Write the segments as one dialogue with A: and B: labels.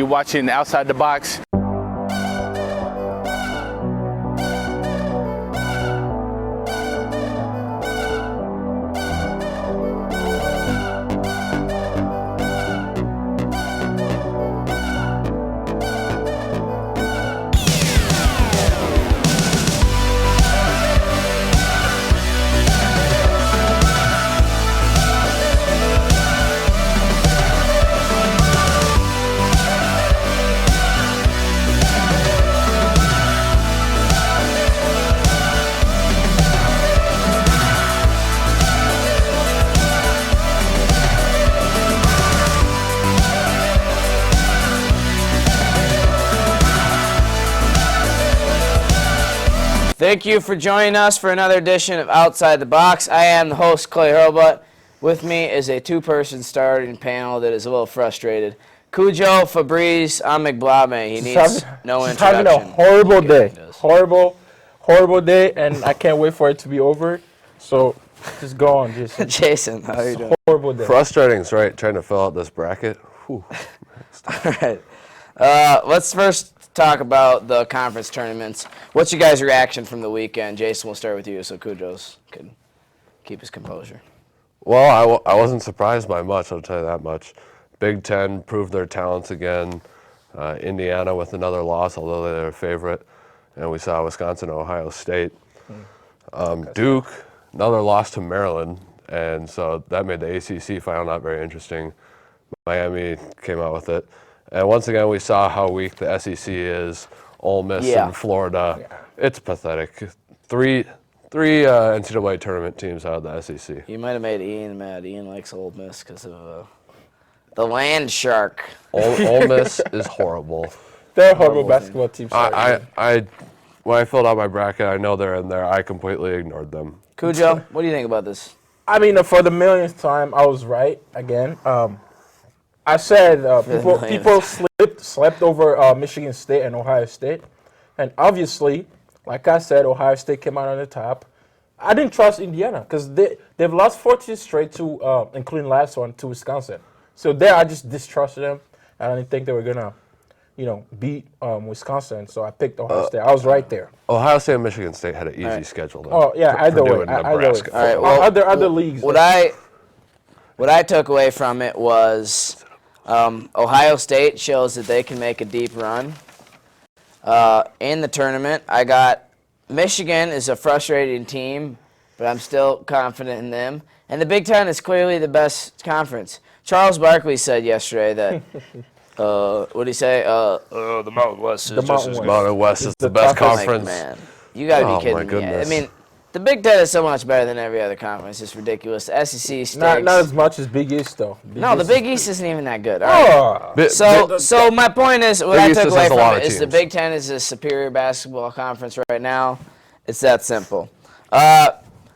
A: You're watching Outside the Box.
B: Thank you for joining us for another edition of Outside the Box. I am the host, Clay Hurlbutt. With me is a two-person starting panel that is a little frustrated. Cujo, Fabrice, I'm McBlame. He needs no introduction.
C: He's having a horrible day. Horrible day, and I can't wait for it to be over. So just go on, Jason.
B: Jason, how are you doing?
C: Horrible day.
D: Frustrating, right? Trying to fill out this bracket. Whew.
B: All right. Let's first talk about the conference tournaments. What's your guys' reaction from the weekend? Jason, we'll start with you so Cujo's can keep his composure.
D: Well, I wasn't surprised by much, I'll tell you that much. Big Ten proved their talents again. Indiana with another loss, although they're a favorite. And we saw Wisconsin, Ohio State. Duke, another loss to Maryland. And so that made the ACC final not very interesting. Miami came out with it. And once again, we saw how weak the SEC is. Ole Miss and Florida. Yeah. It's pathetic. Three NCAA tournament teams out of the SEC.
B: You might have made Ian mad. Ian likes Ole Miss because of the land shark.
D: Ole Miss is horrible.
C: They're a horrible basketball team.
D: When I filled out my bracket, I know they're in there. I completely ignored them.
B: Cujo, what do you think about this?
C: I mean, for the millionth time, I was right again. I said people slept over Michigan State and Ohio State. And obviously, like I said, Ohio State came out on the top. I didn't trust Indiana because they've lost 14 straight to, including last one, to Wisconsin. So there, I just distrusted them. I didn't think they were going to, beat Wisconsin. So I picked Ohio State. I was right there.
D: Ohio State and Michigan State had an easy schedule, though.
C: Oh, yeah, either way.
D: All
C: right, well, other leagues.
B: What I took away from it was Ohio State shows that they can make a deep run in the tournament. I got Michigan is a frustrating team, but I'm still confident in them. And the Big Ten is clearly the best conference. Charles Barkley said yesterday that, what did he say? The Mountain West is
D: Mountain West is the best conference.
B: Like, man, you got to be kidding me.
D: Goodness.
B: I mean, the Big Ten is so much better than every other conference. It's ridiculous. The SEC stinks.
C: Not as much as Big East, though.
B: The Big East isn't even that good. All right. So my point is, what I took away from it is the Big Ten is a superior basketball conference right now. It's that simple.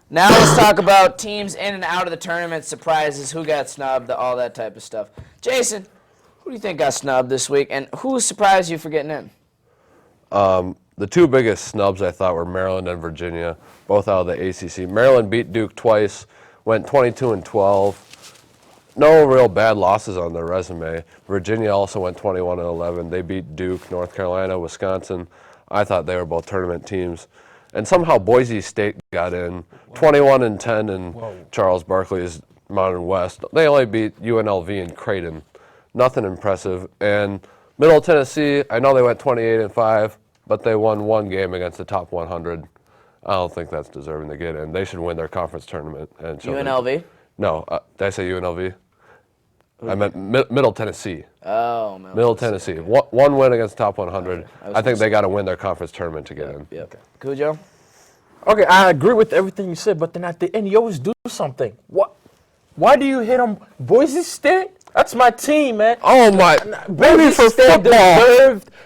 B: Now let's talk about teams in and out of the tournament, surprises, who got snubbed, all that type of stuff. Jason, who do you think got snubbed this week, and who surprised you for getting in?
D: The two biggest snubs I thought were Maryland and Virginia, both out of the ACC. Maryland beat Duke twice, went 22-12. No real bad losses on their resume. Virginia also went 21-11. They beat Duke, North Carolina, Wisconsin. I thought they were both tournament teams. And somehow Boise State got in, 21-10 in Charles Barkley's Mountain West. They only beat UNLV and Creighton. Nothing impressive. And Middle Tennessee, I know they went 28-5. But they won one game against the top 100. I don't think that's deserving to get in. They should win their conference tournament. And
B: UNLV?
D: No. Did I say UNLV? I meant Middle Tennessee.
B: Oh,
D: Middle Tennessee. Okay. One win against the top 100. Okay. I think they got to win their conference tournament to get in.
B: Yep. Okay. Cujo?
C: Okay, I agree with everything you said, but then at the end, you always do something. What? Why do you hit on Boise State? That's my team, man.
D: Oh, my.
C: Boise State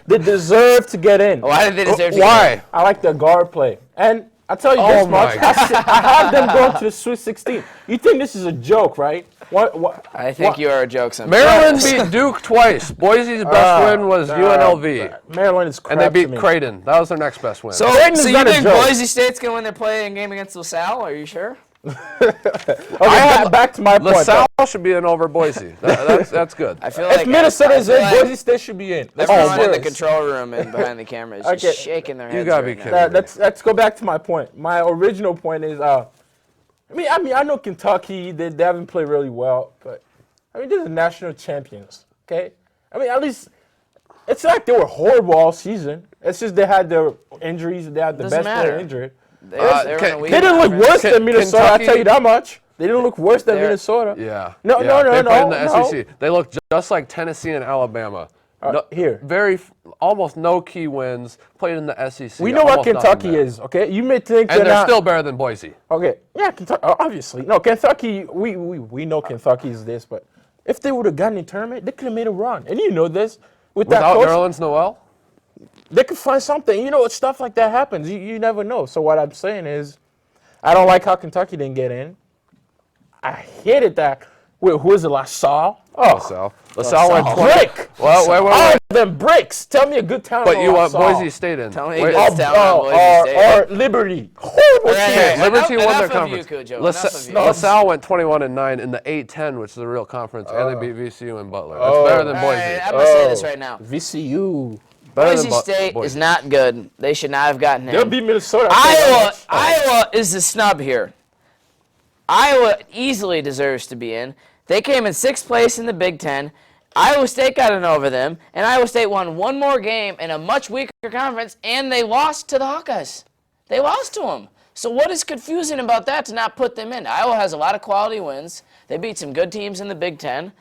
C: they deserve to get in.
B: Why did they deserve to get in?
D: Why?
C: I like their guard play. And I tell you this much, I have them going to the Sweet 16. You think this is a joke, right? What?
B: I think you are a joke sometimes.
D: Maryland beat Duke twice. Boise's best win was UNLV.
C: Maryland is crap.
D: And they beat Creighton. That was their next best win.
B: So you think Boise State's going to win their play-in game against LaSalle? Are you sure?
C: Okay, back to my point.
D: LaSalle should be in over Boise. That's good.
B: I feel like
C: If Minnesota is in,
B: like
C: Boise State should be in.
B: everyone in the
C: serious.
B: control room and behind the camera is just shaking their heads.
D: gotta be
B: right
D: kidding.
B: now.
C: Let's go back to my point. My original point is, I know Kentucky, they haven't played really well, but they're the national champions. Okay, at least it's not like they were horrible all season. It's just they had their injuries. They had the
B: Doesn't
C: best player
B: matter.
C: injured.
B: They
C: Didn't look worse than Minnesota. I'll tell you that much. They didn't look worse than Minnesota.
D: Yeah.
C: No.
D: They played in the SEC. They look just like Tennessee and Alabama. Almost no key wins. Played in the SEC.
C: We know what Kentucky is, okay? You may think
D: and they're still better than Boise.
C: Okay, yeah, Kentucky, obviously. No, Kentucky, we know Kentucky is this, but if they would have gotten in the tournament, they could have made a run. And you know this.
D: Without Nerlens Noel?
C: They could find something. Stuff like that happens. You never know. So what I'm saying is, I don't like how Kentucky didn't get in. I hated that. Wait, who is it? LaSalle? Oh,
D: LaSalle went 20.
C: Brick.
D: Well, wait.
C: All of them bricks. Tell me a good town.
D: But you want
C: LaSalle.
D: Boise State in.
B: Tell me a good town on Boise State.
C: Or Liberty. Horrible team.
D: Liberty won their
B: enough
D: conference.
B: Of you, Cujo. Enough of you.
D: LaSalle went 21-9 in the A-10, which is the real conference, and they beat VCU and Butler. That's better than Boise.
B: Right, I'm going to say this right now.
C: VCU.
B: Boise State is not good. They should not have gotten in.
C: They'll beat Minnesota.
B: Iowa is the snub here. Iowa easily deserves to be in. They came in 6th place in the Big Ten. Iowa State got in over them, and Iowa State won one more game in a much weaker conference, and they lost to the Hawkeyes. They lost to them. So what is confusing about that to not put them in? Iowa has a lot of quality wins. They beat some good teams in the Big Ten.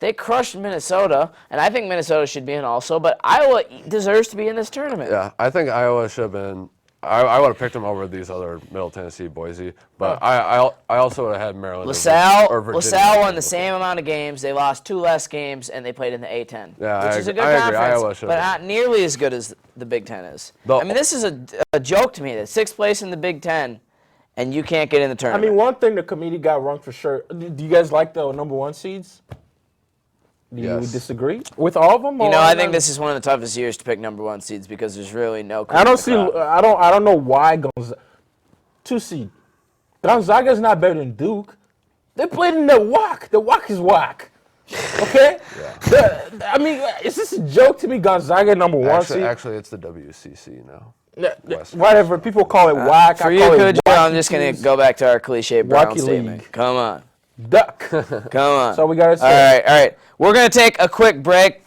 B: They crushed Minnesota, and I think Minnesota should be in also, but Iowa deserves to be in this tournament.
D: Yeah, I think Iowa should have been. I would have picked them over these other Middle Tennessee, Boise, but I also would have had Maryland.
B: LaSalle won the same amount of games. They lost 2 less games, and they played in the A-10, which is a good conference, but not nearly as good as the Big Ten is. This is a joke to me that 6th place in the Big Ten, and you can't get in the tournament.
C: One thing the committee got wrong for sure. Do you guys like the number 1 seeds? Do you disagree with all of them?
B: I think this is one of the toughest years to pick number 1 seeds because there's really no.
C: I don't know why 2 seed. Gonzaga's not better than Duke. They played in the WAC. The WAC is whack. Okay. Is this a joke to me? Gonzaga number 1 seed.
D: Actually, it's the WCC now.
C: Whatever. People call it whack.
B: For you, Cujo, I'm just gonna go back to our cliche Brown statement.
C: League.
B: Come on.
C: Duck.
B: Come on.
C: So we got to say.
B: All right. We're going to take a quick break.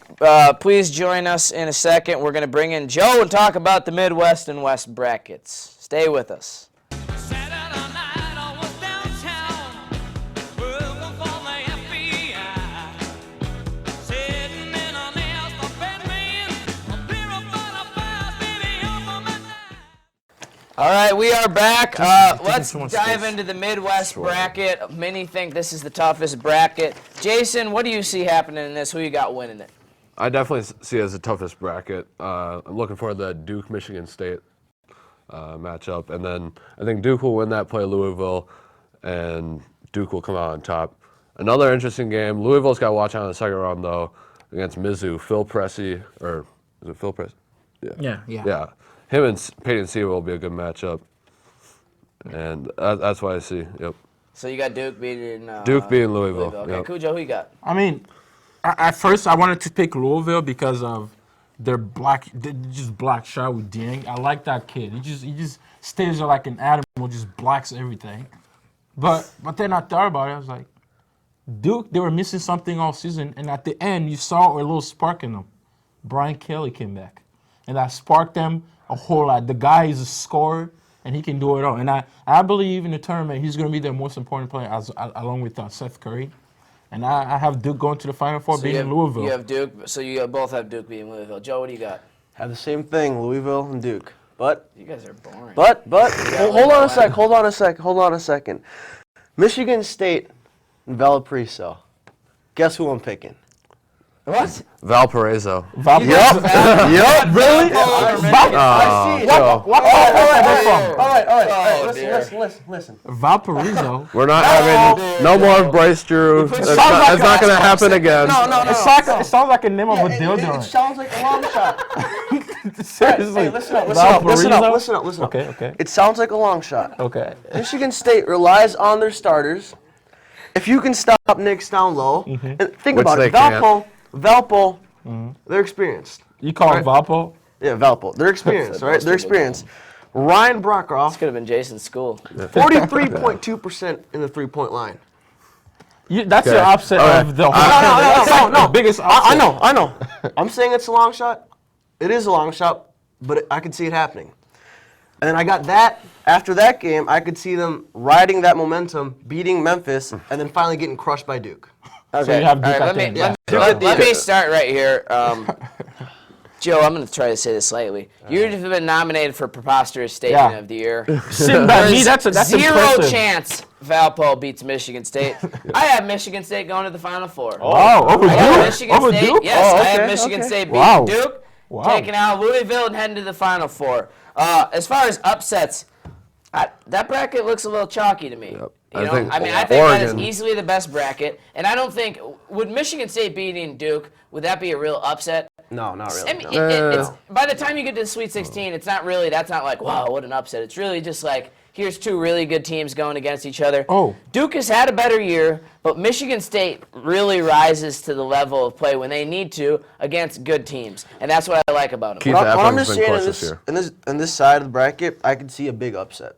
B: Please join us in a second. We're going to bring in Joe and talk about the Midwest and West brackets. Stay with us. All right, we are back. Let's dive into the Midwest bracket. Many think this is the toughest bracket. Jason, what do you see happening in this? Who you got winning it?
D: I definitely see it as the toughest bracket. I'm looking for the Duke-Michigan State matchup, and then I think Duke will win that, play Louisville, and Duke will come out on top. Another interesting game. Louisville's got to watch out in the second round, though, against Mizzou. Phil Pressey, or is it Phil Pressey? Yeah. Him and Peyton Seaver will be a good matchup, and that's what I see. Yep.
B: So you got Duke beating
D: Louisville.
B: Okay,
D: yep.
B: Cujo, who you got?
C: At first I wanted to pick Louisville because of their just black shot with Dieng. I like that kid. He just stays there like an animal, just blocks everything. But then I thought about it. I was like, Duke, they were missing something all season, and at the end you saw a little spark in them. Brian Kelly came back, and that sparked them a whole lot. The guy is a scorer, and he can do it all. And I believe in the tournament he's going to be their most important player, along with Seth Curry. And I have Duke going to the Final Four, beating Louisville.
B: You have Duke, so you both have Duke beating Louisville. Joe, what do you got?
A: Have the same thing, Louisville and Duke. But
B: you guys are boring.
A: But hold on a second. Michigan State and Valparaiso. Guess who I'm picking?
B: What?
D: Valparaiso.
C: Valparaiso.
A: Yep.
C: Really?
A: I see.
C: What are they from?
A: All right.
B: Oh,
A: Listen.
C: Valparaiso.
D: We're not having no more Bryce Drew. That's not going to happen again.
A: No.
C: It sounds like a name of a
A: It
C: dildo.
A: sounds like a long shot.
C: Seriously.
A: Hey, listen up.
C: Valparaiso? Okay.
A: It sounds like a long shot.
C: Okay.
A: Michigan State relies on their starters. If you can stop Knicks down low, and think
D: Which
A: about
D: they
A: it, Valpo, they're experienced.
C: You call it Valpo?
A: Yeah, Valpo, they're experienced, right? They're experienced. Ryan Brockhoff,
B: This could have been Jason's school.
A: 43.2% in the three-point line.
C: That's your upset of the whole
A: No.
C: the biggest upset.
A: I know. I'm saying it's a long shot. It is a long shot, but I could see it happening. And then I got that. After that game, I could see them riding that momentum, beating Memphis, and then finally getting crushed by Duke.
B: Okay.
C: So you have Duke
B: All right,
C: at the end.
B: let me start right here. Joe, I'm going to try to say this slightly. You've been nominated for preposterous statement of the year.
C: Sitting by me, that's
B: zero
C: impressive.
B: chance Valpo beats Michigan State. I have Michigan State going to the Final Four.
C: Wow, over
B: I have
C: Duke?
B: Michigan
C: Over
B: State.
C: Duke?
B: Yes, I
A: okay,
B: have Michigan State beating
C: Wow.
B: Duke,
C: Wow.
B: taking out Louisville and heading to the Final Four. As far as upsets, that bracket looks a little chalky to me.
D: Yep.
B: You
D: I
B: know,
D: think
B: I think that is
D: Oregon-
B: easily the best bracket, and I don't think would Michigan State beating Duke, would that be a real upset?
A: No, not really.
B: I mean,
A: no.
B: it's, by the time you get to the Sweet 16, it's not really. That's not like, wow, what an upset. It's really just like, here's two really good teams going against each other.
C: Oh.
B: Duke has had a better year, but Michigan State really rises to the level of play when they need to against good teams, and that's what I like about them.
D: Keith
A: What I'm
D: Apple's
A: just
D: been
A: saying
D: close this year.
A: in this side of the bracket, I could see a big upset.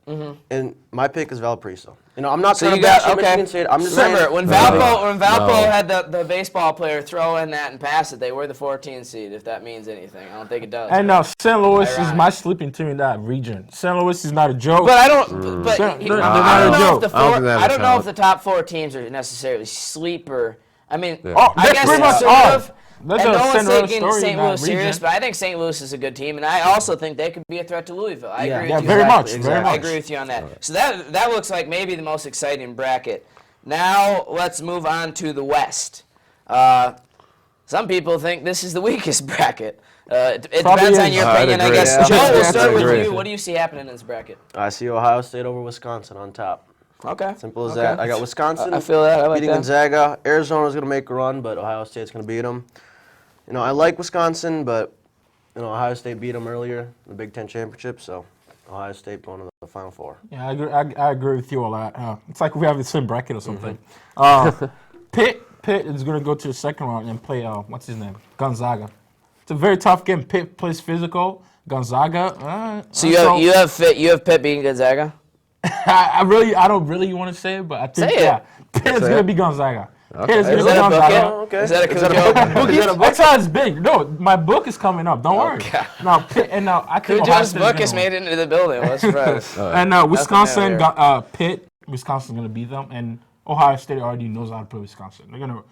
A: And my pick is Valparaiso. You know, I'm not trying to bash on Michigan State. I'm just
B: Remember,
A: saying.
B: when Valpo had the baseball player throw in that and pass it, they were the 14 seed, if that means anything. I don't think it does.
C: And St. Louis is
B: Ironic.
C: my sleeping team in that region. St. Louis is not a joke.
B: But I don't. But
C: They're
B: I
C: not
B: don't
C: a
B: know
C: joke.
B: if the
D: I don't
B: four,
D: think they have
B: I
D: a
B: don't know if
D: talent.
B: the top four teams are necessarily sleeper. I mean,
C: Oh,
B: I
C: they
B: guess
C: pretty
B: it's
C: much
B: sort
C: are.
B: of.
C: That's
B: And
C: a
B: no one's
C: Cinderella
B: taking
C: story in
B: St.
C: that
B: Louis serious,
C: region.
B: but I think St. Louis is a good team, and I also think they could be a threat to Louisville. I agree
C: Yeah,
B: with you.
C: very much,
A: Exactly,
C: very
B: I
C: much.
B: agree with you on that. So that looks like maybe the most exciting bracket. Now let's move on to the West. Some people think this is the weakest bracket. It
C: Probably
B: depends on
C: is.
B: your
D: I'd
B: opinion, I
D: agree.
B: guess.
A: Yeah.
B: Joe, we'll
A: I'd
B: start with
D: agree.
B: you. What do you see happening in this bracket?
A: I see Ohio State over Wisconsin on top.
B: Okay.
A: Simple as
B: Okay.
A: that. I got Wisconsin
B: I feel that. I like
A: beating
B: that.
A: Gonzaga. Arizona's going to make a run, but Ohio State's going to beat them. You know, I like Wisconsin, but Ohio State beat them earlier in the Big Ten championship, so Ohio State going to the Final Four.
C: Yeah, I agree with you all that. It's like we have the same bracket or something. Pitt is going to go to the second round and play, what's his name? Gonzaga. It's a very tough game. Pitt plays physical. Gonzaga.
B: So you have Pitt beating Gonzaga?
C: I don't really want to say it, but I think
B: Say it.
C: yeah, Pitt is going to be Gonzaga. Pitt is going
B: Is
C: to be
B: that a book?
C: Gonzaga.
A: okay.
B: Is that a Cujo?
C: That's how it's big. No, my book is coming up. Don't worry.
B: Okay.
C: Now, Pitt, and now I think Ohio
B: Cujo's
C: State
B: book is
C: gonna
B: made it into the building. What's the price?
C: win. And Wisconsin,
B: familiar.
C: Pitt, Wisconsin's going to beat them, and Ohio State already knows how to play Wisconsin. They're going to.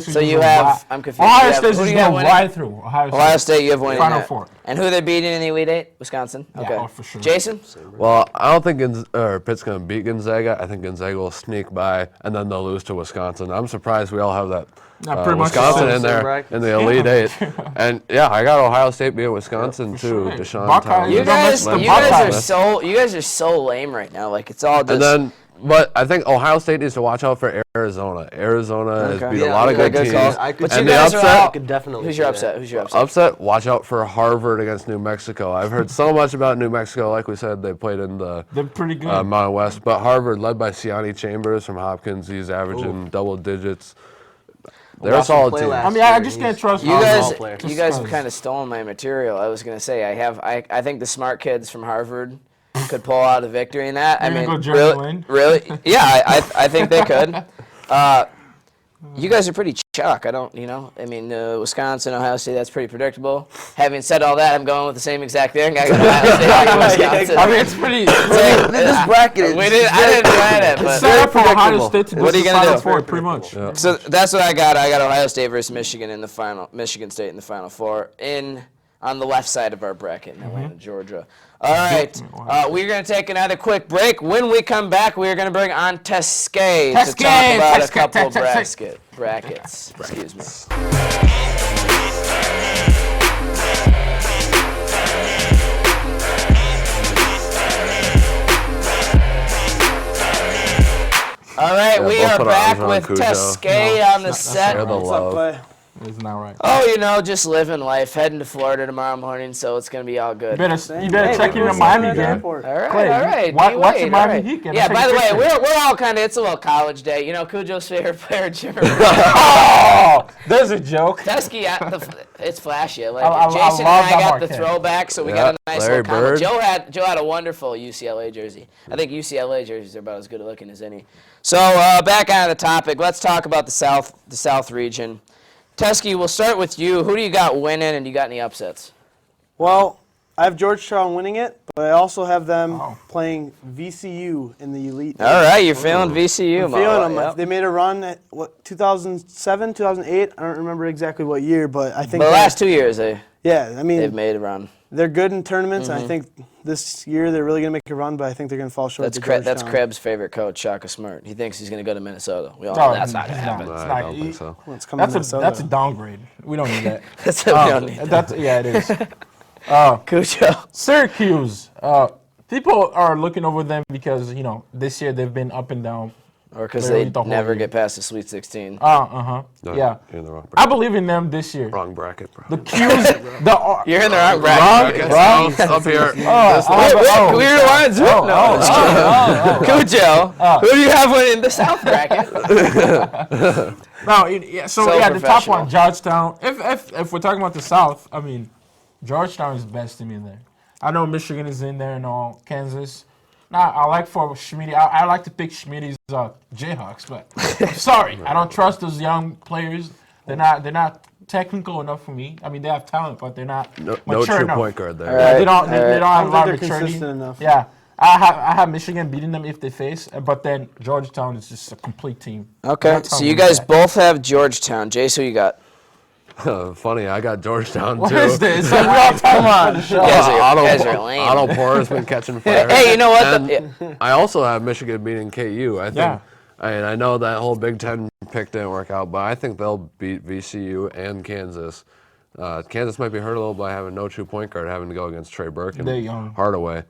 B: So you have. I'm confused.
C: Ohio
B: You have-
C: State's
B: who do
C: just
B: you have
C: going
B: winning?
C: right through.
B: Ohio State, you have winning
C: Final
B: that.
C: Four.
B: And who are they beating in the Elite Eight? Wisconsin.
C: Yeah,
B: Okay.
C: oh, for sure.
B: Jason?
D: Well, I don't think Pitt's going to beat Gonzaga. I think Gonzaga will sneak by, and then they'll lose to Wisconsin. I'm surprised we all have that
C: pretty much
D: Wisconsin
C: the
D: in
A: same
D: there
A: bracket.
D: in the Elite Eight. And, yeah, I got Ohio State beating Wisconsin, too.
C: sure.
D: Deshaun
C: Buckeyes,
D: Thomas.
B: You guys,
C: the
B: you guys are
C: Buckeyes.
B: you guys are so lame right now. Like it's all just.
D: And then, but I think Ohio State needs to watch out for Arizona. Arizona has
B: Okay.
D: beat
A: Yeah,
D: a lot of
A: yeah,
D: good
A: good
D: teams.
A: call. I could-
B: But
A: And
B: you
D: the
B: guys are
D: upset-
B: all.
A: I could definitely
B: Who's your
A: see
B: upset?
A: that.
B: Who's your upset?
D: Upset, watch out for Harvard against New Mexico. I've heard so much about New Mexico. Like we said, they played in the
C: They're pretty good.
D: Mountain West. But Harvard, led by Siani Chambers from Hopkins, he's averaging double digits. They're a
A: Watched him
D: solid
A: play
D: team.
A: last
C: I mean, I
A: year.
C: just
A: He's-
C: can't trust
B: You
C: Harvard.
B: guys,
A: player.
B: you guys have
C: Just
B: kind of stolen my material. I was gonna say I think the smart kids from Harvard could pull out a victory in that. I
C: You're
B: mean,
C: gonna go Jeremy Lin?
B: really, yeah, I think they could. You guys are pretty chalk. I don't, I mean, Wisconsin, Ohio State, that's pretty predictable. Having said all that, I'm going with the same exact thing. I got Ohio State, I got Wisconsin.
C: I mean, it's pretty.
A: This bracket is.
B: I didn't plan it,
C: It's
B: but
C: set up for Ohio
A: predictable.
C: State to go
B: What are
C: to
B: you
C: the
B: gonna
C: Final
B: do?
C: Four, pretty much.
B: So that's what I got. I got Ohio State versus Michigan in the final. Michigan State in the Final Four on the left side of our bracket in Atlanta, Georgia. All right, we're going to take another quick break. When we come back, we're going to bring on Teske to talk about a couple brackets. Excuse me. are
D: put our
B: back
D: arms around
B: with
D: Cujo.
B: Teske on the set.
D: Share the
E: What's up,
D: love.
E: Clay?
C: It's not right.
B: Oh, you know, just living life. Heading to Florida tomorrow morning, so it's going to be all good.
C: You better check in the
E: Miami
C: Miami
E: game.
C: game.
B: All right,
C: Clay,
B: all right.
C: watch
B: D-Wade,
C: the
B: all
C: Miami
B: right.
C: Heat game.
B: Yeah,
C: Take
B: by the way,
C: pictures.
B: we're all kind of, it's a little college day. You know, Cujo's favorite player, Jimmy.
C: Oh, there's a joke.
B: Teske, it's flashy. I like
C: I
B: it. Jason
C: love
B: and I
C: that
B: got the
C: Marquette.
B: throwback, so we
D: Yeah,
B: got a nice
D: Larry
B: little combo.
D: Bird.
B: Joe had a wonderful UCLA jersey. I think UCLA jerseys are about as good looking as any. So back on the topic, let's talk about the South region. Teske, we'll start with you. Who do you got winning, and do you got any upsets?
E: Well, I have Georgetown winning it, but I also have them
C: Oh.
E: playing VCU in the Elite.
B: All right, you're feeling VCU.
E: I'm feeling them.
B: Yep.
E: They made a run at 2007, 2008. I don't remember exactly what year, but I think
B: But the last 2 years,
E: I
B: they've
E: mean,
B: made a run.
E: they're good in tournaments. And I think this year they're really gonna make a run, but I think they're gonna fall short.
B: That's
E: to Georgetown.
B: That's Krebs' favorite coach, Shaka Smart. He thinks he's going to go to Minnesota. We all know that's not going to happen.
C: It's
D: I
C: not.
D: don't think so.
E: Well, it's coming to
C: That's
E: Minnesota.
C: a downgrade. We don't need that.
B: That's what we don't need.
C: Yeah, it is.
B: Cujo.
C: Syracuse. People are looking over them because this year they've been up and down.
B: Or because
C: Literally
B: they
C: the whole
B: never
C: year.
B: get past the Sweet 16.
C: No,
D: No,
C: yeah.
D: you're in the wrong
C: I
D: bracket.
C: believe in them this year.
D: Wrong bracket, bro.
C: The Qs.
B: You're in the wrong bracket.
D: Up here.
B: Wait, we rewind. Cujo, who do you have winning the South bracket?
C: No, yeah. So
B: So
C: yeah, the top
B: professional.
C: one, Georgetown. If we're talking about the South, I mean, Georgetown is the best team in there. I know Michigan is in there and all, Kansas. Now I like for Schmitty. I like to pick Schmitty's Jayhawks, but I'm sorry, I don't trust those young players. They're not technical enough for me. I mean, they have talent, but they're not
D: No
C: mature
D: true
C: enough.
D: point guard there.
B: All right.
C: They don't have a
E: I don't
C: lot
E: think
C: of
E: they're
C: maturity.
E: consistent enough.
C: Yeah, I have Michigan beating them if they face, but then Georgetown is just a complete team.
B: Okay,
C: That's how
B: so
C: we
B: you
C: do
B: guys
C: that.
B: both have Georgetown. Jace, who you got?
D: Funny, I got Georgetown
C: What
D: too.
C: is this? Like, we all talking about the show.
B: You guys are lame.
D: Otto Porter's been catching fire.
B: Hey, you know what?
D: And I also have Michigan beating KU. I think.
C: Yeah.
D: I know that whole Big Ten pick didn't work out, but I think they'll beat VCU and Kansas. Kansas might be hurt a little by having no true point guard, having to go against Trey Burke and
C: They're young.
D: Hardaway.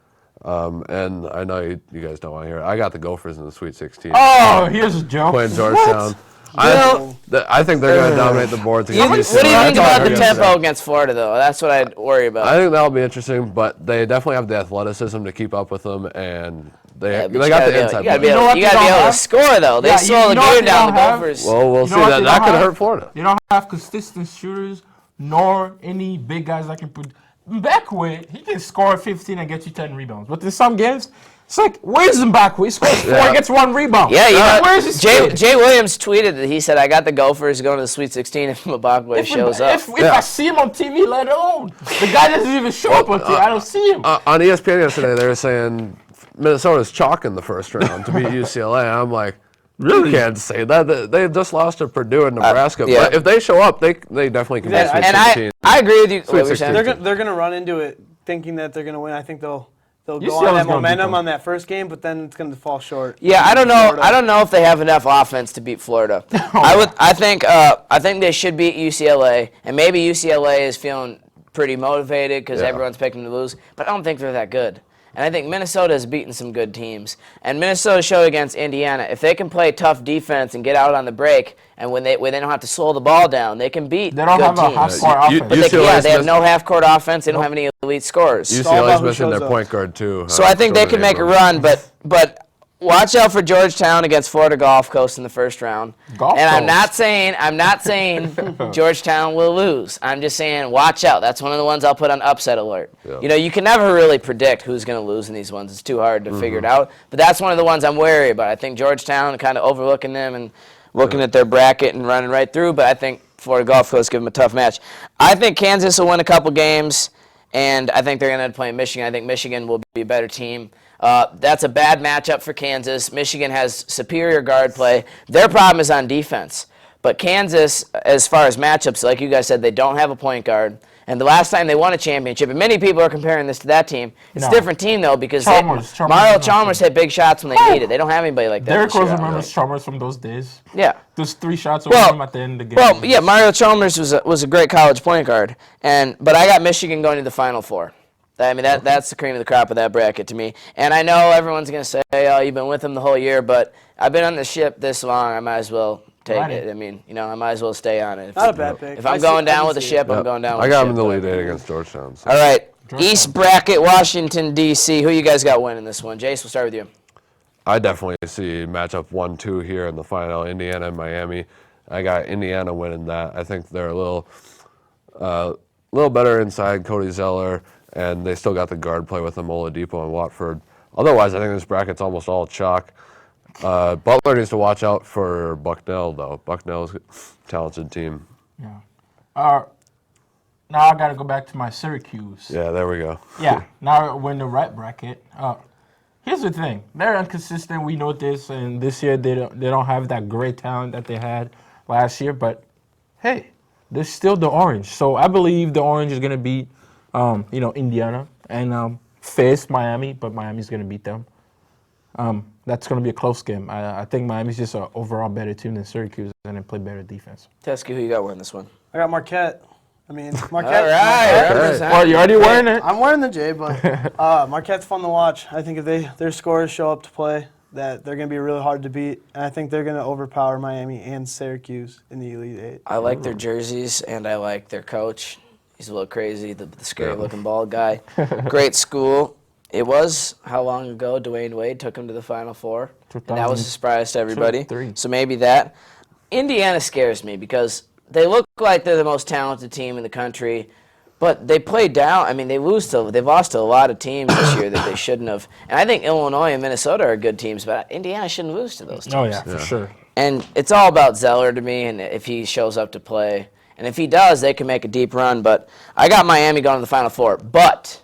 D: And I know you guys don't want to hear it. I got the Gophers in the Sweet 16.
C: Oh, here's a joke.
D: Playing Georgetown. I think they're going to dominate the boards against UCLA.
B: What do you think
D: I
B: about
D: thought
B: the
D: they were gonna
B: tempo against Florida, though? That's what I'd worry about.
D: I think that'll be interesting, but they definitely have the athleticism to keep up with them, and
B: Yeah,
D: they
B: but
D: got
B: you
D: the inside.
B: gotta be
D: play.
B: able,
C: what
B: you
C: they
B: gotta be
C: don't
B: able to
C: have?
B: score, though. They
C: Yeah,
B: slow the
C: you know what
B: game
C: they
B: down, the
C: don't have?
B: Gophers.
D: Well, we'll
C: You
D: see.
C: know what
D: That
C: they
D: that
C: don't
D: could
C: have?
D: hurt Florida.
C: You don't have consistent shooters, nor any big guys that can put. Mbakwe, he can score 15 and get you 10 rebounds. But in some games, it's like, where's Mbakwe? He scores 4 and gets 1 rebound.
B: Yeah, you know,
C: where's his
B: Jay,
C: skill?
B: Jay Williams tweeted that he said, I got the Gophers going to the Sweet 16 if Mbakwe shows up.
C: If I see him on TV, let alone. The guy doesn't even show up on TV. I don't see him.
D: On ESPN yesterday, they were saying Minnesota's chalking the first round to beat UCLA. And I'm like,
C: Really?
D: you can't say that. They just lost to Purdue and Nebraska.
B: yeah.
D: But if they show up, they definitely can beat
E: Yeah,
D: Sweet
B: And
D: 16.
B: I agree with you. What were you
D: 16.
B: saying?
E: They're gonna run into it thinking that they're gonna win. I think they'll go
C: UCLA is
E: on that
C: gonna beat
E: momentum
C: them.
E: on that first game, but then it's gonna fall short.
B: Yeah, I don't know.
E: Florida.
B: I don't know if they have enough offense to beat Florida. I think they should beat UCLA, and maybe UCLA is feeling pretty motivated because
D: Yeah.
B: everyone's picking to lose. But I don't think they're that good. And I think Minnesota has beaten some good teams. And Minnesota showed against Indiana, if they can play tough defense and get out on the break, and when they don't have to slow the ball down, they can beat
C: They don't
B: good
C: have a
B: teams.
C: half-court
D: You-
C: offense.
B: But
D: UCLA's
B: they have
D: missed-
B: no half-court offense. They don't have any elite scorers.
E: all about
D: UCLA's
E: who
D: missing
E: shows
D: their
E: up.
D: point guard too.
B: So I think they can make a run, but watch out for Georgetown against Florida Gulf Coast in the first round.
C: Gulf
B: And I'm
C: Coast.
B: not saying Georgetown will lose. I'm just saying watch out. That's one of the ones I'll put on upset alert.
D: Yeah.
B: You know, you can never really predict who's going to lose in these ones. It's too hard to figure it out. But that's one of the ones I'm wary about. I think Georgetown kind of overlooking them and looking at their bracket and running right through. But I think Florida Gulf Coast give them a tough match. I think Kansas will win a couple games. And I think they're going to end up playing Michigan. I think Michigan will be a better team. That's a bad matchup for Kansas. Michigan has superior guard play. Their problem is on defense. But Kansas, as far as matchups, like you guys said, they don't have a point guard. And the last time they won a championship, and many people are comparing this to that team, it's a
C: No.
B: different team, though, because
C: Chalmers
B: Mario
C: is not
B: Chalmers hit big shots when they needed. They don't have anybody like that.
C: Derrick
B: this year.
C: Rose remembers Chalmers from those days.
B: Yeah.
C: Those 3 shots over
B: Well,
C: him at the end of the game.
B: Well, yeah, Mario Chalmers was a great college point guard, but I got Michigan going to the Final Four. I mean, that's the cream of the crop of that bracket to me. And I know everyone's going to say, oh, you've been with them the whole year, but I've been on the ship this long, I might as well take it. I mean, I might as well stay on it.
E: Not a bad pick.
B: If I'm going down with the ship, I'm going down with the ship.
D: I got him in the lead 8 against Georgetown. So.
B: All right, East bracket, Washington, D.C. Who you guys got winning this one? Jace, we'll start with you.
D: I definitely see matchup 1-2 here in the final, Indiana and Miami. I got Indiana winning that. I think they're a little better inside Cody Zeller, and they still got the guard play with them, Oladipo and Watford. Otherwise, I think this bracket's almost all chalk. Butler needs to watch out for Bucknell, though. Bucknell's a talented team.
C: Yeah. Now I got to go back to my Syracuse.
D: Yeah, there we go.
C: Yeah. Now we're in the right bracket. Here's the thing: they're inconsistent. We know this, and this year they don't have that great talent that they had last year. But hey, they're still the Orange. So I believe the Orange is going to beat, Indiana and face Miami, but Miami's going to beat them. That's going to be a close game. I think Miami's just an overall better team than Syracuse, and they play better defense.
B: Teske, who you got winning this one?
E: I got Marquette. I mean, Marquette.
B: All right.
C: Well, you're already wearing it.
E: I'm wearing the J, but Marquette's fun to watch. I think if their scorers show up to play, that they're going to be really hard to beat. And I think they're going to overpower Miami and Syracuse in the Elite Eight.
B: I like their jerseys, and I like their coach. He's a little crazy, the scary-looking bald guy. Great school. It was, how long ago Dwayne Wade took him to the Final Four? And that was a surprise to everybody. So maybe that. Indiana scares me because they look like they're the most talented team in the country, but they play down. I mean, they've lost to a lot of teams this year that they shouldn't have. And I think Illinois and Minnesota are good teams, but Indiana shouldn't lose to those teams.
C: Oh, yeah, for sure.
B: And it's all about Zeller to me, and if he shows up to play. And if he does, they can make a deep run. But I got Miami going to the Final Four. But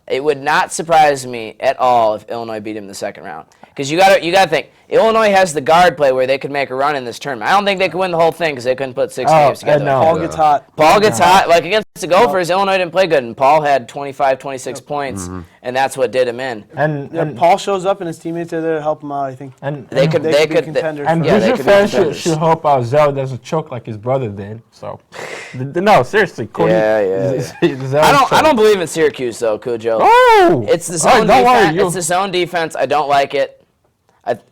B: it would not surprise me at all if Illinois beat him in the second round. Because you got to think, Illinois has the guard play where they could make a run in this tournament. I don't think they could win the whole thing because they couldn't put 6 games together.
C: No.
E: Paul gets hot.
B: Paul gets hot. Like against the Gophers, Illinois didn't play good, and Paul had 25, 26 points, and that's what did him in.
E: And Paul shows up, and his teammmates are there to help him out, I think.
C: And
B: They could
E: be contenders.
C: And
B: yeah, they
C: Vision
B: could be
C: fans
B: contenders.
C: should hope Zeller doesn't choke like his brother did. So, no, seriously, Cody.
B: I don't believe in Syracuse though, Cujo.
C: Oh,
B: It's the zone
C: don't worry,
B: defense. It's the zone defense. I don't like it.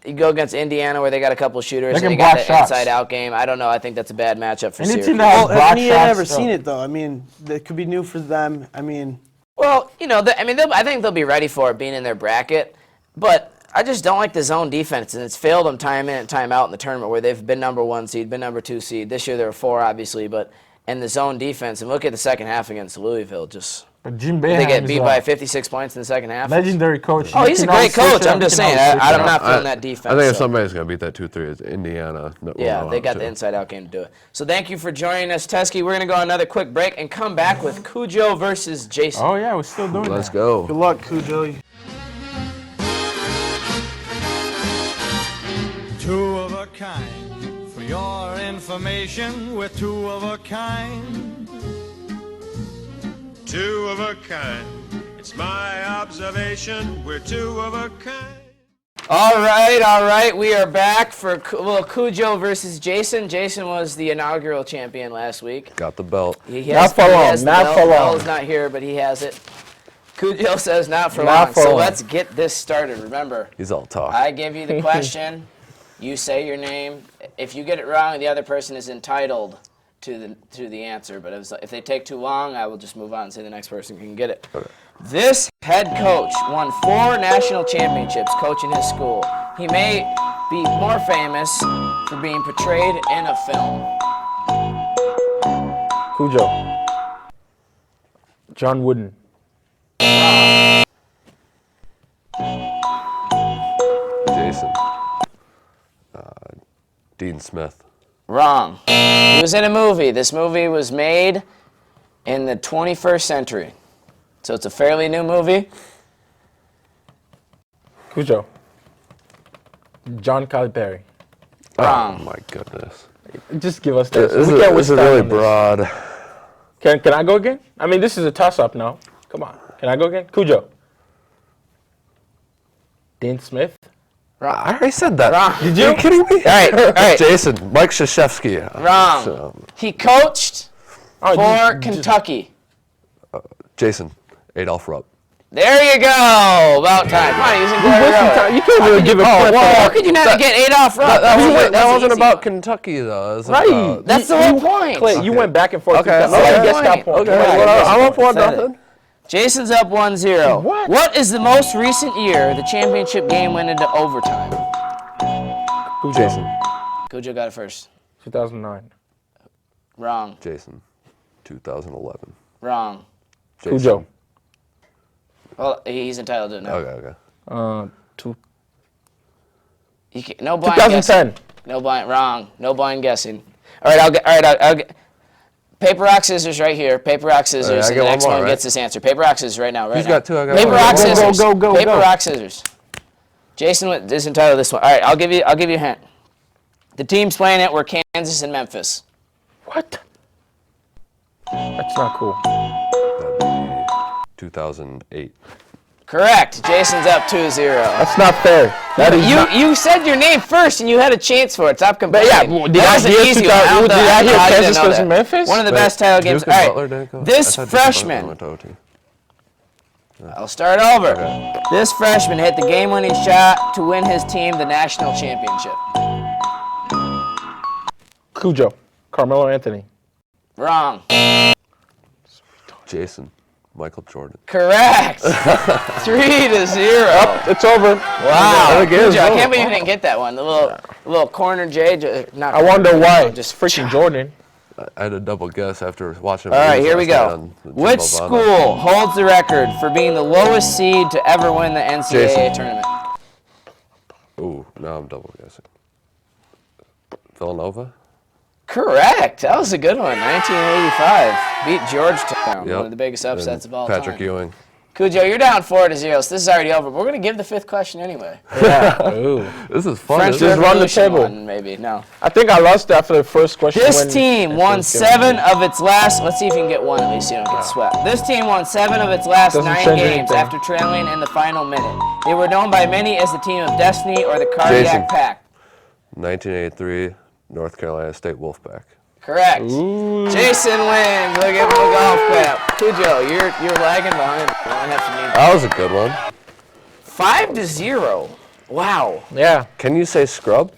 B: You go against Indiana where they got a couple shooters
C: They
B: and they
C: can
B: got
C: block
B: the
C: shots.
B: inside-out game. I don't know. I think that's a bad matchup for
C: Any
B: Syracuse.
C: team that has block
E: Indiana
C: shots,
E: never seen it, though. I mean, it could be new for them. I mean,
B: Well, I think they'll be ready for it being in their bracket, but I just don't like the zone defense, and it's failed them time in and time out in the tournament where they've been number 1 seed, been number 2 seed. This year they were 4, obviously, and the zone defense, and look at the second half against Louisville,
C: But Jim
B: they
C: Boeheim
B: get
C: is
B: beat
C: a
B: by 56 points in the second half.
C: legendary coach.
B: Oh, he's a great coach. I'm just saying. I'm not feeling that defense.
D: I think if
B: so.
D: somebody's going to beat that 2-3, it's Indiana.
B: Yeah, they got the inside-out game to do it. So thank you for joining us, Teske. We're going to go on another quick break and come back with Cujo versus Jason.
C: Oh, yeah, we're still doing
D: Let's
C: that.
D: go.
E: good luck, Cujo.
F: Two of a kind, for your information, we're two of a kind.
G: Two of a kind. It's my observation. We're two of a kind.
B: All right. We are back for Cujo versus Jason. Jason was the inaugural champion last week.
D: Got the belt.
C: Not for long,
B: the
C: not
B: belt.
C: for long.
B: Bell's not here, but he has it. Cujo says not for
C: Not
B: long.
C: for
B: So
C: long.
B: let's get this started. Remember,
D: He's all talk.
B: I give you the question. You say your name. If you get it wrong, the other person is entitled to the answer. But if they take too long, I will just move on and say the next person can get it.
D: Okay.
B: This head coach won 4 national championships coaching his school. He may be more famous for being portrayed in a film.
C: Cujo. John Wooden.
D: Jason. Dean Smith.
B: Wrong. He was in a movie. This movie was made in the 21st century. So it's a fairly new movie.
C: Cujo. John Calipari.
B: Wrong.
D: Oh, my goodness.
C: Just give us this.
D: This
C: We can't
D: is
C: waste time
D: really
C: on this.
D: broad.
C: Can I go again? I mean, this is a toss-up now. Come on. Can I go again? Cujo. Dean Smith.
D: I already said that.
B: Wrong.
C: Did you?
D: Are you kidding me?
B: All right.
D: Jason, Mike Krzyzewski.
B: Wrong. He coached
C: Oh,
B: for Kentucky.
D: Jason, Adolph Rupp.
B: There you go. About time. Come on, using glory road.
C: You can't really give a point.
B: How could you not get Adolph Rupp?
D: That wasn't about Kentucky, though. It was
C: Right.
D: about-
B: That's the whole point.
C: Clay, you went back and forth.
D: Okay.
C: Nobody gets that point.
D: Okay,
C: Nobody
D: well,
C: gets
D: I'm
C: that
D: up
C: point.
D: 1-0.
B: Jason's up 1-0.
C: What?
B: What is the most recent year the championship game went into overtime?
C: Jason.
B: Cujo got it first.
C: 2009.
B: Wrong.
D: Jason, 2011.
B: Wrong.
D: Jason.
C: Cujo.
B: Well, he's entitled to know.
D: Okay.
B: No blind guessing.
C: 2010.
B: No blind. Wrong. No blind guessing. All right. I'll get. Paper, rock, scissors right here. Paper, rock, scissors,
D: I
B: and
D: get
B: the
D: one
B: next
D: more,
B: one
D: right?
B: gets this answer. Paper, rock, scissors right now.
D: He's got two, I got
B: Paper,
D: one.
B: rock,
C: Go, go,
B: scissors.
C: go, go,
B: Paper,
C: go.
B: rock, scissors. Jason is entitled to this one. All right, I'll give you a hint. The teams playing it were Kansas and Memphis.
C: What? That's not cool.
D: That'd be 2008.
B: Correct. Jason's up 2-0.
C: That's not fair. That is not.
B: You said your name first and you had a chance for it. Stop complaining.
C: But yeah, did
B: That
C: I
B: was an
C: hear
B: easy
C: 2000
B: one.
C: did I hear
B: didn't
C: Kansas
B: know
C: versus
B: that.
C: Memphis?
B: One of the best title games.
D: Duke and
B: All
D: Butler
B: right.
D: didn't go?
B: This
D: I thought Duke and Butler
B: freshman.
D: went to OT.
B: I'll start over. This freshman hit the game-winning shot to win his team the national championship.
C: Cujo. Carmelo Anthony.
B: Wrong.
D: Jason, Michael Jordan.
B: Correct. 3-0.
C: It's over.
B: Wow.
D: the game's
B: Cujo, I
D: over.
B: can't believe you didn't get that one. The little corner J. Not
C: I wonder why.
B: just
C: Freaking Jordan.
D: I had a double guess after watching.
B: All right,
D: movies
B: here we
D: last night
B: go.
D: on the Jim
B: Which
D: Bovada.
B: school holds the record for being the lowest seed to ever win the NCAA
D: Jason.
B: tournament?
D: Ooh, now I'm double guessing. Villanova?
B: Correct. That was a good one. 1985. Beat Georgetown.
D: Yep.
B: One of the biggest upsets of all
D: Patrick
B: time.
D: Ewing.
B: Cujo, you're down 4-0, so this is already over. But we're going to give the fifth question anyway.
C: Yeah. Ooh.
D: This is fun.
B: French
D: isn't it?
C: Just run the
B: Revolution
C: table.
B: one, maybe. No.
C: I think I lost after the first question.
B: This
C: when
B: team
C: it
B: won
C: was gonna
B: 7 of its last. Let's see if you can get one at least so you don't get swept. This team won 7 of its last
C: Doesn't
B: 9
C: change
B: games
C: anything.
B: after trailing in the final minute. They were known by many as the team of destiny or the cardiac
D: Jason.
B: pack.
D: 1983, North Carolina State Wolfpack.
B: Correct. Jason wins. We'll give him a golf clap. Cujo, you're lagging behind.
D: That was a good one.
B: 5-0. Wow.
C: Yeah.
D: Can you say scrub?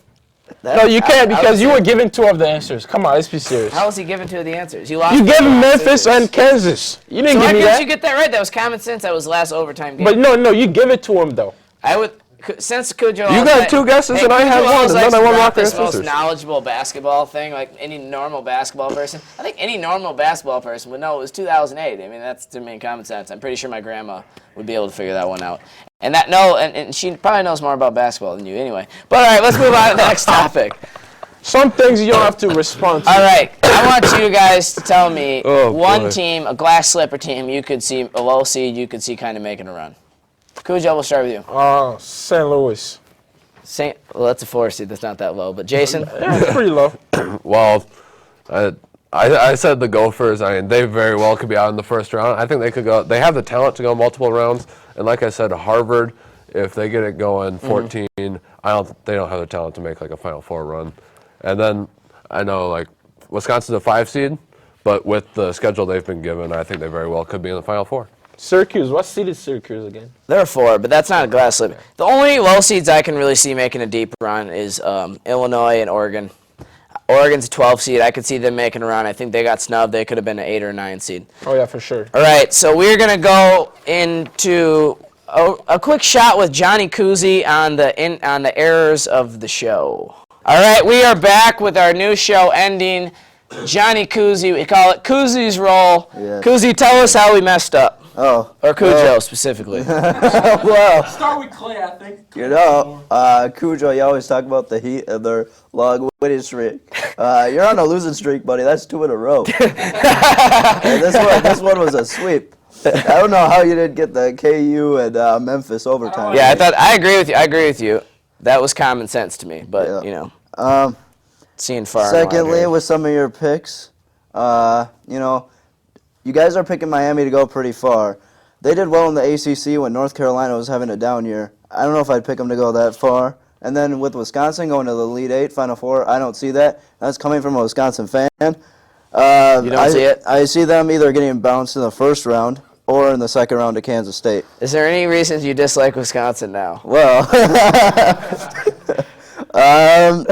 C: No, you can't because you were given 2 of the answers. Come on, let's be serious.
B: How was he given 2 of the answers? You lost.
C: You gave him
B: the
C: Memphis
B: answers.
C: and Kansas. You didn't
B: So why
C: give me
B: couldn't
C: that.
B: you get that right? That was common sense. That was the last overtime game.
C: But no, you give it to him though.
B: I would, since Cujo.
D: You
B: always
D: got
B: like-
D: 2 guesses
B: Hey,
D: and I
B: Cujo
D: had 1,
B: always
D: and then
B: likes
D: I
B: to
D: won
B: drop
D: rock, paper,
B: this most
D: scissors.
B: knowledgeable basketball thing, like any normal basketball person. I think any normal basketball person would know it was 2008. I mean, that's to me common sense. I'm pretty sure my grandma would be able to figure that one out. And she probably knows more about basketball than you anyway. But all right, let's move on to the next topic.
C: Some things you don't have to respond to.
B: All right, I want you guys to tell me
D: Oh,
B: one
D: boy.
B: team, a glass slipper team, you could see a low seed, you could see kind of making a run. Cujo, we'll start with you.
C: St. Louis.
B: Well, that's a 4 seed. That's not that low. But Jason,
C: Yeah, it's pretty low.
D: Well, I said the Gophers. I mean, they very well could be out in the first round. I think they could go. They have the talent to go multiple rounds. And like I said, Harvard, if they get it going, 14. They don't have the talent to make like a Final Four run. And then I know like Wisconsin's a 5 seed, but with the schedule they've been given, I think they very well could be in the Final Four.
C: Syracuse. What seed is Syracuse again?
B: they're a 4, but that's not a glass slipper. The only low seeds I can really see making a deep run is Illinois and Oregon. Oregon's a 12 seed. I could see them making a run. I think they got snubbed. They could have been an 8 or 9 seed.
C: Oh yeah, for sure.
B: All right, so we're going to go into a quick shot with Johnny Kuzi on the errors of the show. All right, we are back with our new show ending. Johnny Kuzi, we call it Kuzi's Roll.
H: Yeah.
B: Kuzi, tell us how we messed up.
H: Oh,
B: Or Cujo, specifically.
H: well,
C: Start with Clay, I think.
H: you know, Cujo, you always talk about the Heat and their long winning streak. You're on a losing streak, buddy. That's 2 in a row. And this one was a sweep. I don't know how you didn't get the KU and Memphis overtime.
B: Yeah, I agree with you. I agree with you. That was common sense to me, but,
H: Yeah.
B: you know, seeing far and wide
H: Secondly,
B: here.
H: with some of your picks, you know, you guys are picking Miami to go pretty far. They did well in the ACC when North Carolina was having a down year. I don't know if I'd pick them to go that far. And then with Wisconsin going to the Elite 8, Final Four, I don't see that. That's coming from a Wisconsin fan.
B: You don't see it?
H: I see them either getting bounced in the first round or in the second round to Kansas State.
B: Is there any reasons you dislike Wisconsin now?
H: Well, no,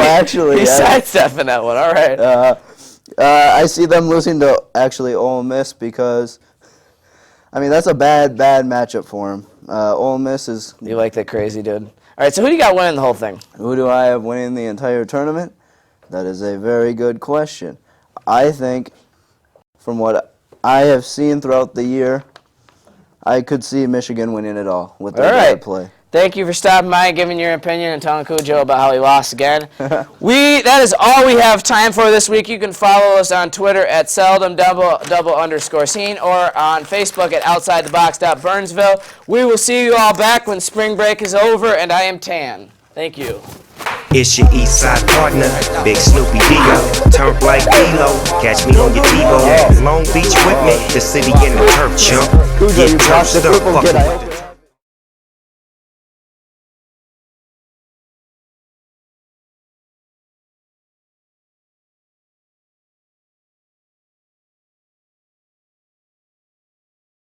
H: actually.
B: He's sidestepping that one. All right.
H: I see them losing to actually Ole Miss because, I mean, that's a bad matchup for them. Ole Miss is.
B: You like that crazy dude. All right, so who do you got winning the whole thing?
H: Who do I have winning the entire tournament? That is a very good question. I think, from what I have seen throughout the year, I could see Michigan winning it all with their bad play.
B: Thank you for stopping by and giving your opinion and telling Cujo about how he lost again. That is all we have time for this week. You can follow us on Twitter at seldom_scene or on Facebook at outsidethebox.burnsville. We will see you all back when spring break is over, and I am tan. Thank you.
I: It's your east side partner, Big Snoopy Dio. Turn like D-Lo, catch me on your TiVo. Long Beach with me, the city in the turf chump. Get turned up, fuck with